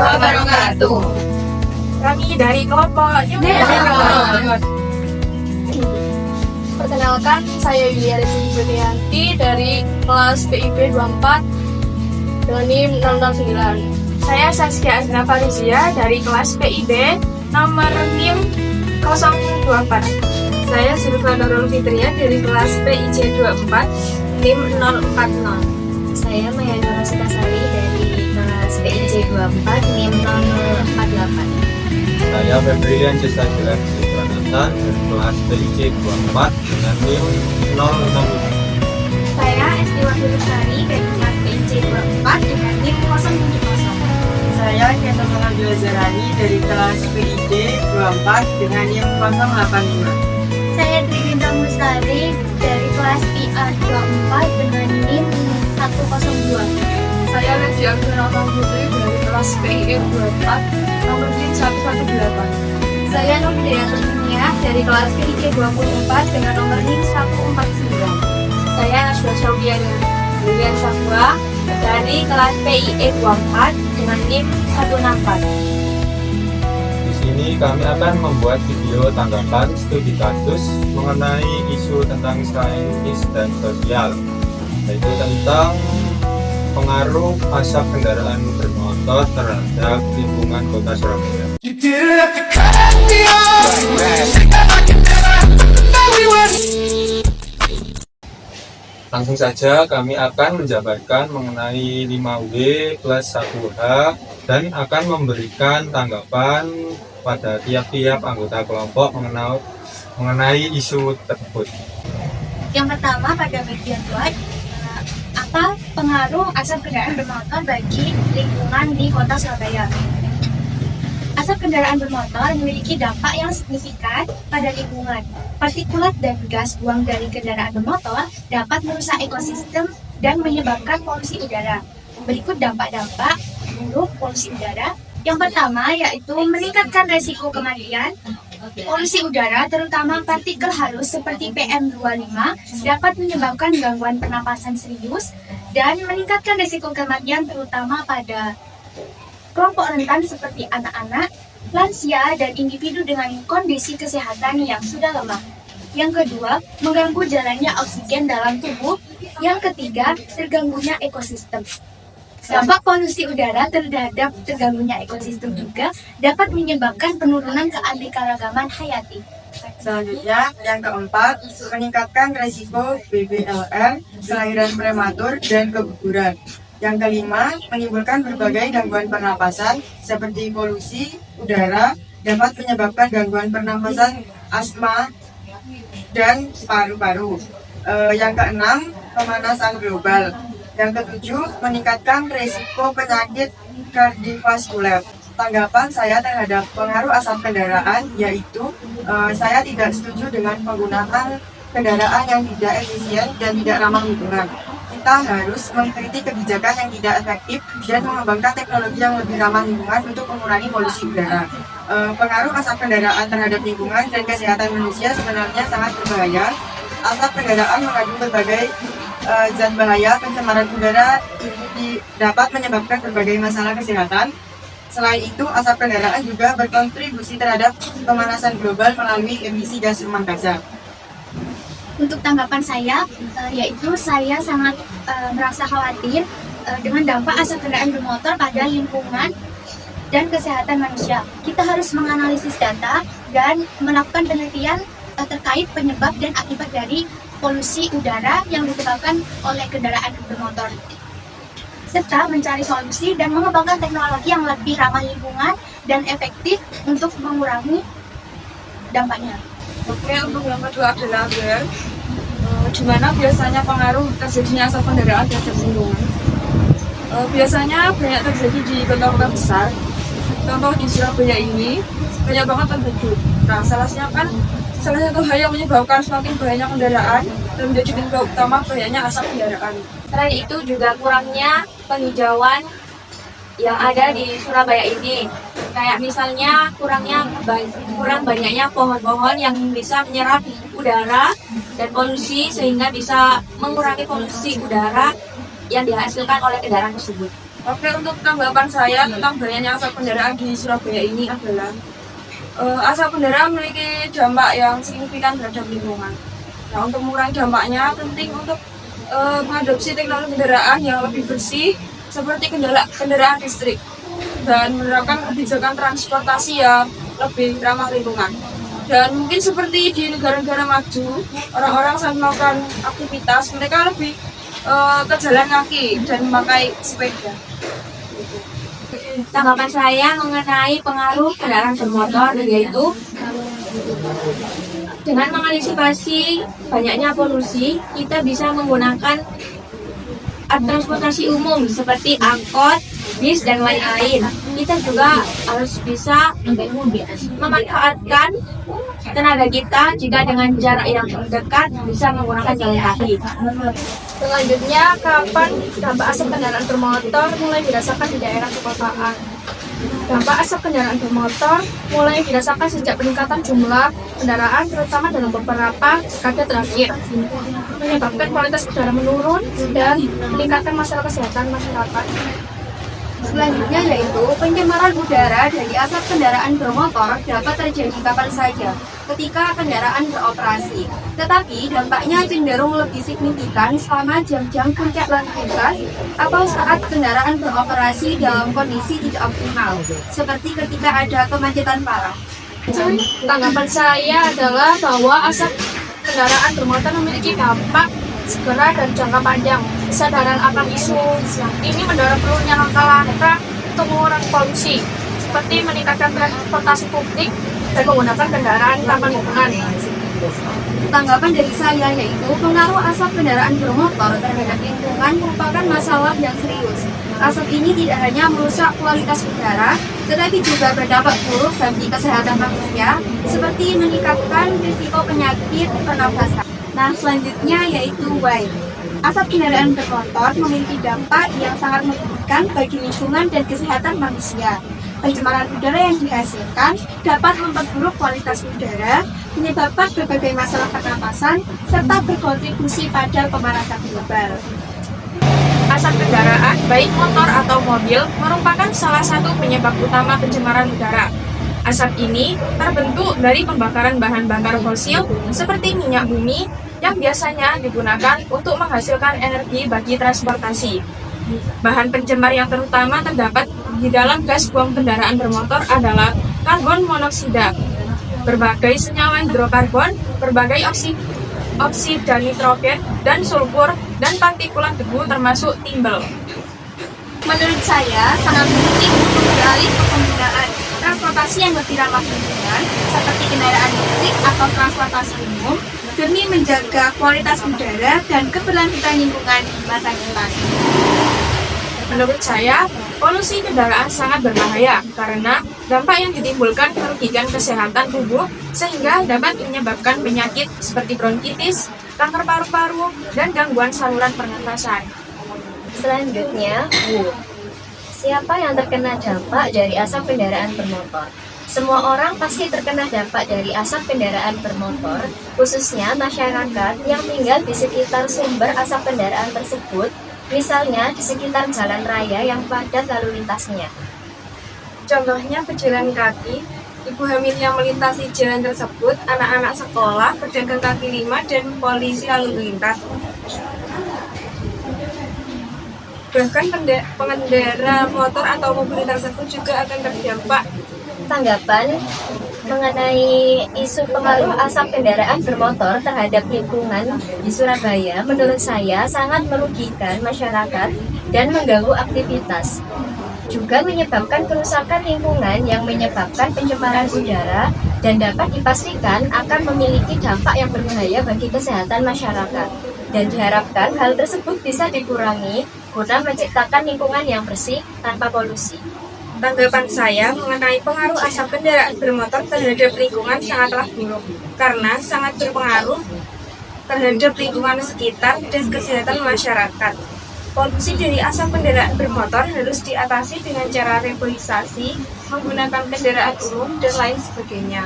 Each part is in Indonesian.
wabarakatuh. Kami dari kelompok Yuk. Perkenalkan, saya Yulia Desi Julianti dari kelas PIB 24 dengan NIM 669. Saya Saskia Azna Farizia dari kelas PIB nomor NIM 024. Saya Silvana Nurul Fitria dari kelas PIJ 24 NIM 040. Saya Maya Nora Sutasari dari kelas PIJ 24 NIM 048. Saya Febrian Cesta Jelas Pranata dari kelas PIJ 24 dengan NIM 060. Saya Esti Wahyusari dari kelas PIJ 24 dengan NIM 070. Saya Ketomala Belajarani dari kelas PIJ 24 dengan NIM 085. Saya Trinita Mustari dari kelas PIA 24 dengan NIM 102. Saya Lady Agustina Putri dari kelas PIE 24 nomor NIM 118. Saya Nur Hidayat Dunia dari kelas PIJ 24 dengan nomor NIM 149. Saya Naswa Syaukia dan Julian Sakwa dari kelas PIE 24 dengan NIM 164. Di sini kami akan membuat video tanggapan studi kasus mengenai isu tentang saintis dan sosial, yaitu tentang pengaruh asap kendaraan bermotor terhadap lingkungan kota Surabaya. Langsung saja kami akan menjabarkan mengenai 5W plus 1H dan akan memberikan tanggapan pada tiap-tiap anggota kelompok mengenai isu tersebut. Yang pertama pada bagian buat apa pengaruh asap kendaraan bermotor bagi lingkungan di kota Surabaya. Asap kendaraan bermotor memiliki dampak yang signifikan pada lingkungan. Partikulat dan gas buang dari kendaraan bermotor dapat merusak ekosistem dan menyebabkan polusi udara. Berikut dampak-dampak buruk polusi udara. Yang pertama yaitu meningkatkan resiko kematian. Polusi udara, terutama partikel halus seperti PM2,5, dapat menyebabkan gangguan pernapasan serius dan meningkatkan resiko kematian terutama pada kelompok rentan seperti anak-anak, lansia, dan individu dengan kondisi kesehatan yang sudah lemah. Yang kedua, mengganggu jalannya oksigen dalam tubuh. Yang ketiga, terganggunya ekosistem. Dampak polusi udara terhadap terganggunya ekosistem juga dapat menyebabkan penurunan keanekaragaman hayati. Selanjutnya, yang keempat, meningkatkan risiko BBLR, kelahiran prematur, dan keguguran. Yang kelima, menimbulkan berbagai gangguan pernapasan seperti polusi udara dapat menyebabkan gangguan pernapasan, asma, dan paru-paru. Yang keenam, pemanasan global. Yang ketujuh, meningkatkan risiko penyakit kardiovaskuler. Tanggapan saya terhadap pengaruh asap kendaraan yaitu saya tidak setuju dengan penggunaan kendaraan yang tidak efisien dan tidak ramah lingkungan. Kita harus mengkritik kebijakan yang tidak efektif dan mengembangkan teknologi yang lebih ramah lingkungan untuk mengurangi polusi udara. Pengaruh asap kendaraan terhadap lingkungan dan kesehatan manusia sebenarnya sangat berbahaya. Asap kendaraan mengandung berbagai zat bahaya pencemaran udara ini dapat menyebabkan berbagai masalah kesehatan. Selain itu, asap kendaraan juga berkontribusi terhadap pemanasan global melalui emisi gas rumah kaca. Untuk tanggapan saya, yaitu saya sangat merasa khawatir dengan dampak asap kendaraan bermotor pada lingkungan dan kesehatan manusia. Kita harus menganalisis data dan melakukan penelitian terkait penyebab dan akibat dari polusi udara yang disebabkan oleh kendaraan bermotor, serta mencari solusi dan mengembangkan teknologi yang lebih ramah lingkungan dan efektif untuk mengurangi dampaknya. Oke, untuk yang kedua adalah di mana biasanya pengaruh terjadinya asap kendaraan terhadap lingkungan. Biasanya banyak terjadi di kota-kota besar. Contoh di Surabaya ini banyak banget penduduk. Nah, salah satu hal yang menyebabkan semakin banyaknya kendaraan dan menjadi penyebab utama banyaknya asap kendaraan. Selain itu juga kurangnya penghijauan yang ada di Surabaya ini. Kayak misalnya kurang banyaknya pohon-pohon yang bisa menyerap udara dan polusi sehingga bisa mengurangi polusi udara yang dihasilkan oleh kendaraan tersebut. Oke, untuk tanggapan saya tentang banyaknya asap kendaraan di Surabaya ini adalah asap kendaraan memiliki dampak yang signifikan terhadap lingkungan. Nah, untuk mengurangi dampaknya penting untuk mengadopsi teknologi kendaraan yang lebih bersih seperti kendaraan listrik dan menerapkan kebijakan transportasi yang lebih ramah lingkungan. Dan mungkin seperti di negara-negara maju, orang-orang saat melakukan aktivitas mereka lebih ke jalan kaki dan memakai sepeda. Tanggapan saya mengenai pengaruh kendaraan bermotor yaitu dengan mengantisipasi banyaknya polusi, kita bisa menggunakan transportasi umum seperti angkot, bis, dan lain-lain. Kita juga harus bisa memanfaatkan tenaga kita jika dengan jarak yang dekat bisa menggunakan jalan kaki. Selanjutnya, kapan dampak asap kendaraan bermotor mulai dirasakan di daerah perkotaan? Dampak asap kendaraan bermotor mulai dirasakan sejak peningkatan jumlah kendaraan, terutama dalam beberapa dekade terakhir, menyebabkan kualitas udara menurun dan meningkatkan masalah kesehatan masyarakat. Selanjutnya yaitu pencemaran udara dari asap kendaraan bermotor dapat terjadi kapan saja ketika kendaraan beroperasi. Tetapi dampaknya cenderung lebih signifikan selama jam-jam puncak lalu lintas atau saat kendaraan beroperasi dalam kondisi tidak optimal, seperti ketika ada kemacetan parah. Tanggapan saya adalah bahwa asap kendaraan bermotor memiliki dampak segera dan jangka panjang. Kesadaran akan isu ini mendorong perlunya langkah-langkah untuk mengurangi polusi, seperti meningkatkan transportasi publik dan menggunakan kendaraan ramah lingkungan. Tanggapan dari saya yaitu pengaruh asap kendaraan bermotor terhadap lingkungan merupakan masalah yang serius. Asap ini tidak hanya merusak kualitas udara, tetapi juga berdampak buruk bagi kesehatan manusia, seperti meningkatkan risiko penyakit pernafasan. Nah, selanjutnya yaitu Y. Asap kendaraan bermotor memiliki dampak yang sangat merugikan bagi lingkungan dan kesehatan manusia. Pencemaran udara yang dihasilkan dapat memperburuk kualitas udara, menyebabkan berbagai masalah pernapasan, serta berkontribusi pada pemanasan global. Asap kendaraan, baik motor atau mobil, merupakan salah satu penyebab utama pencemaran udara. Asap ini terbentuk dari pembakaran bahan bakar fosil seperti minyak bumi yang biasanya digunakan untuk menghasilkan energi bagi transportasi. Bahan pencemar yang terutama terdapat di dalam gas buang kendaraan bermotor adalah karbon monoksida, berbagai senyawa hidrokarbon, berbagai oksida nitrogen dan sulfur, dan partikulat debu termasuk timbel. Menurut saya, sangat penting untuk beralih ke penggunaan transportasi yang lebih ramah lingkungan, seperti kendaraan listrik atau transportasi umum, demi menjaga kualitas udara dan keberlanjutan lingkungan di masa depan. Menurut saya, polusi kendaraan sangat berbahaya karena dampak yang ditimbulkan merugikan kesehatan tubuh sehingga dapat menyebabkan penyakit seperti bronkitis, kanker paru-paru, dan gangguan saluran pernafasan. Selanjutnya, siapa yang terkena dampak dari asap kendaraan bermotor? Semua orang pasti terkena dampak dari asap kendaraan bermotor, khususnya masyarakat yang tinggal di sekitar sumber asap kendaraan tersebut, misalnya di sekitar jalan raya yang padat lalu lintasnya. Contohnya pejalan kaki, ibu hamil yang melintasi jalan tersebut, anak-anak sekolah, pedagang kaki lima, dan polisi lalu lintas. Bahkan pengendara motor atau mobil tersebut juga akan terdampak. Tanggapan mengenai isu pengaruh asap kendaraan bermotor terhadap lingkungan di Surabaya menurut saya sangat merugikan masyarakat dan mengganggu aktivitas. Juga menyebabkan kerusakan lingkungan yang menyebabkan pencemaran udara dan dapat dipastikan akan memiliki dampak yang berbahaya bagi kesehatan masyarakat. Dan diharapkan hal tersebut bisa dikurangi guna menciptakan lingkungan yang bersih tanpa polusi. Tanggapan saya mengenai pengaruh asap kendaraan bermotor terhadap lingkungan sangatlah buruk karena sangat berpengaruh terhadap lingkungan sekitar dan kesehatan masyarakat. Polusi dari asap kendaraan bermotor harus diatasi dengan cara reboisasi, menggunakan kendaraan umum, dan lain sebagainya.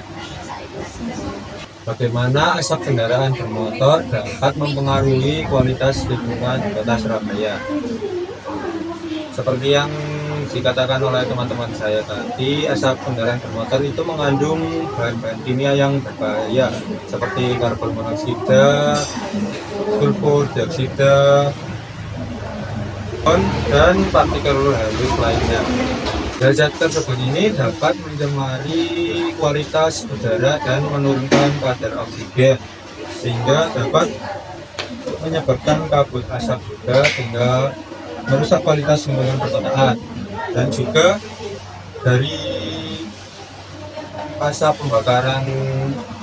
Bagaimana asap kendaraan bermotor dapat mempengaruhi kualitas lingkungan di Kota Surabaya? Seperti yang dikatakan oleh teman-teman saya tadi, asap kendaraan bermotor itu mengandung bahan-bahan kimia yang berbahaya seperti karbon monoksida, sulfur dioksida, dan partikel halus lainnya. Zat tersebut ini dapat mencemari kualitas udara dan menurunkan kadar oksigen, sehingga dapat menyebabkan kabut asap juga, sehingga merusak kualitas lingkungan perkotaan. Dan juga dari asap pembakaran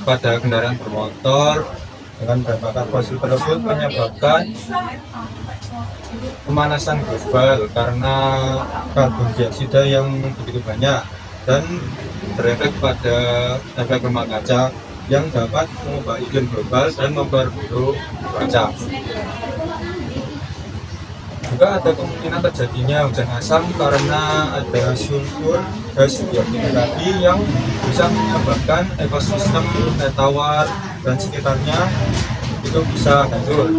pada kendaraan bermotor dengan bahan bakar fosil tersebut menyebabkan pemanasan global karena karbon dioksida yang begitu banyak dan berefek pada efek rumah kaca yang dapat mengubah iklim global dan memperburuk cuaca. Juga ada kemungkinan terjadinya hujan asam karena ada sulfur gas dioksida tadi yang bisa menyebabkan ekosistem air tawar dan sekitarnya itu bisa hancur,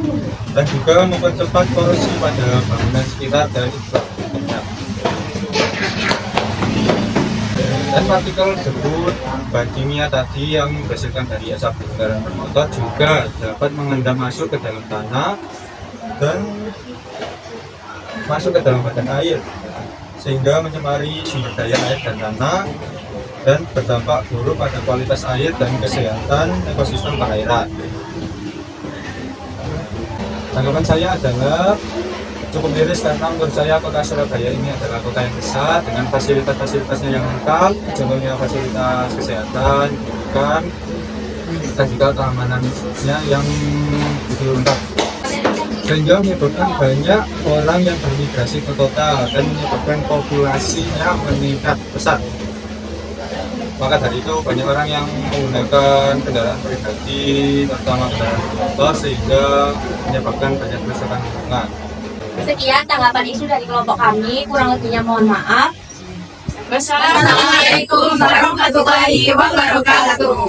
dan juga mempercepat korosi pada bangunan sekitar dan infrastrukturnya. Dan partikel debu bahan kimia tadi yang dihasilkan dari asap kendaraan bermotor juga dapat mengendap masuk ke dalam tanah dan masuk ke dalam badan air, sehingga mencemari sumber daya air dan tanah dan berdampak buruk pada kualitas air dan kesehatan ekosistem perairan. Tanggapan saya adalah cukup miris karena menurut saya kota Surabaya ini adalah kota yang besar dengan fasilitas-fasilitasnya yang lengkap, contohnya fasilitas kesehatan, pendidikan, dan juga keamanannya yang begitu lengkap, sehingga menyebabkan banyak orang yang bermigrasi ke kota dan menyebabkan populasinya meningkat pesat. Maka dari itu banyak orang yang menggunakan kendaraan pribadi, terutama kendaraan bermotor, sehingga menyebabkan banyak kerusakan lingkungan. Sekian tanggapan isu dari kelompok kami, kurang lebihnya mohon maaf. Wassalamualaikum warahmatullahi wabarakatuh.